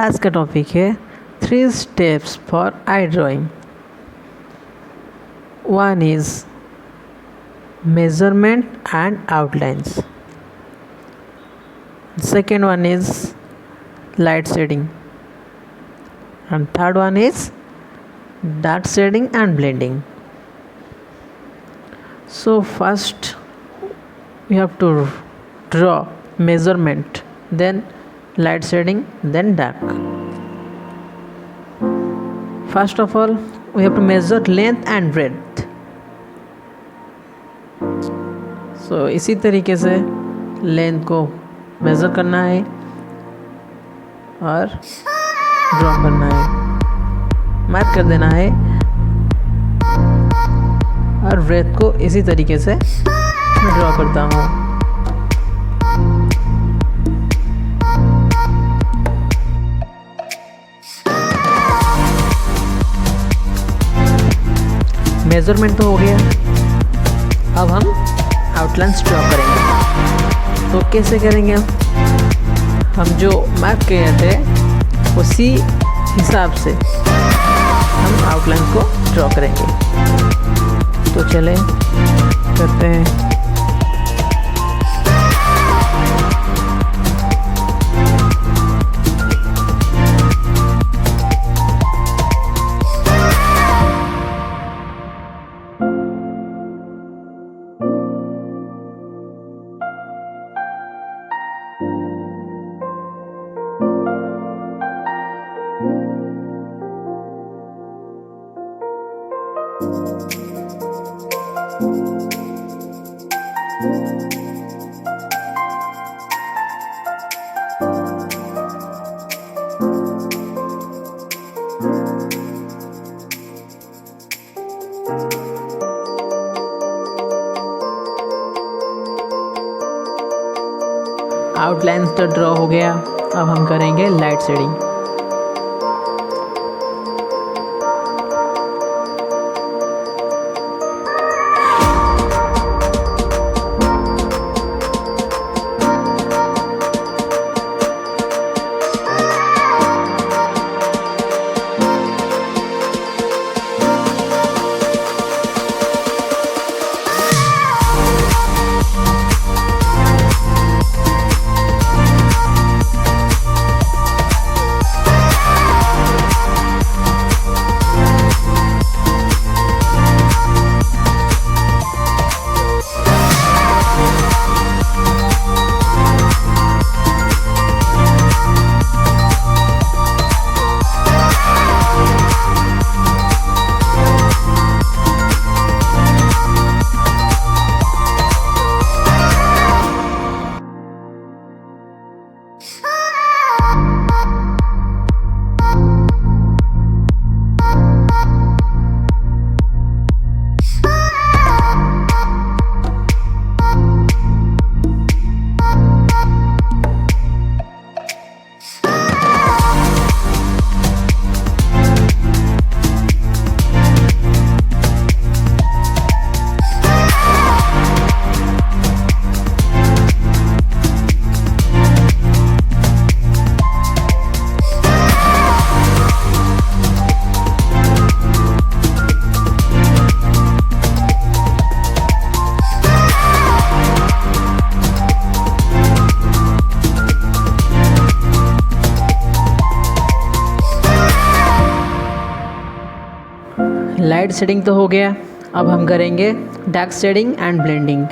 आज का टॉपिक है 3 steps for eye drawing. One is measurement and outlines. Second one is light shading. And third one is dark shading and blending. So first we have to draw measurement, then light shading, then dark. First of all, we have to measure length and breadth. So इसी तरीके से length को measure करना है और draw करना है, mark कर देना है, और ब्रेथ को इसी तरीके से मैं ड्रॉ करता हूँ. मेजरमेंट तो हो गया, अब हम आउटलाइंस ड्रॉ करेंगे. तो कैसे करेंगे? हम जो मार्क किए थे उसी हिसाब से हम आउटलाइंस को ड्रॉ करेंगे. तो चलें करते हैं. आउटलाइन तो ड्रॉ हो गया, अब हम करेंगे लाइट शेडिंग. लाइट शेडिंग तो हो गया, अब हम करेंगे डार्क शेडिंग एंड ब्लेंडिंग.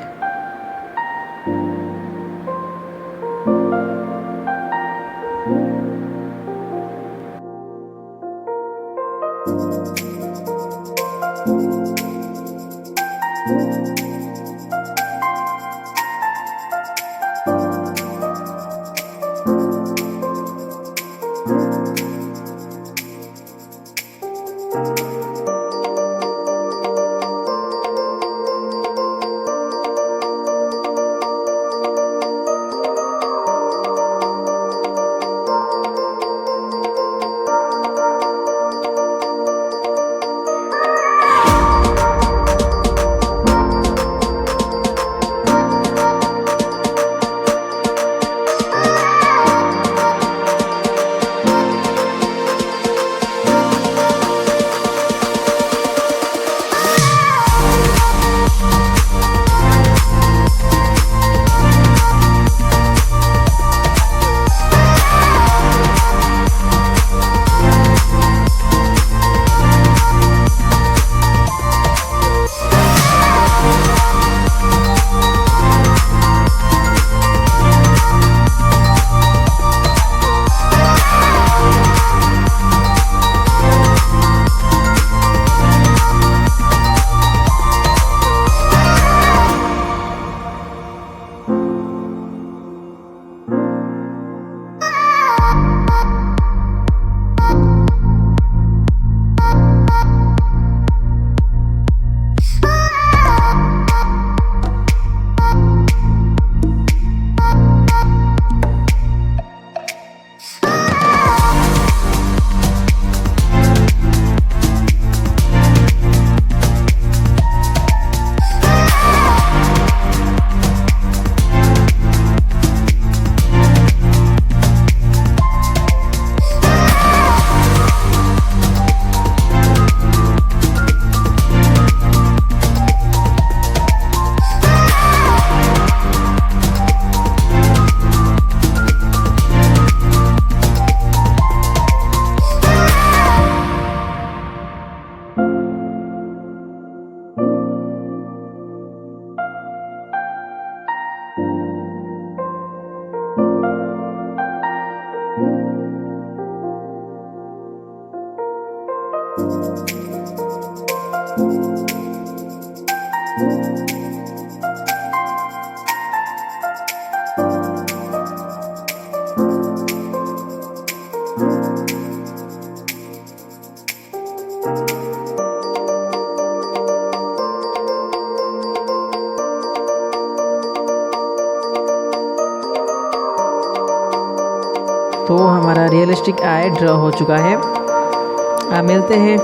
तो हमारा रियलिस्टिक आई ड्रॉ हो चुका है। अब मिलते हैं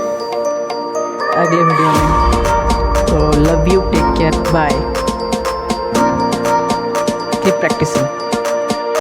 अगले वीडियो में। तो love you, take care, bye, keep practising.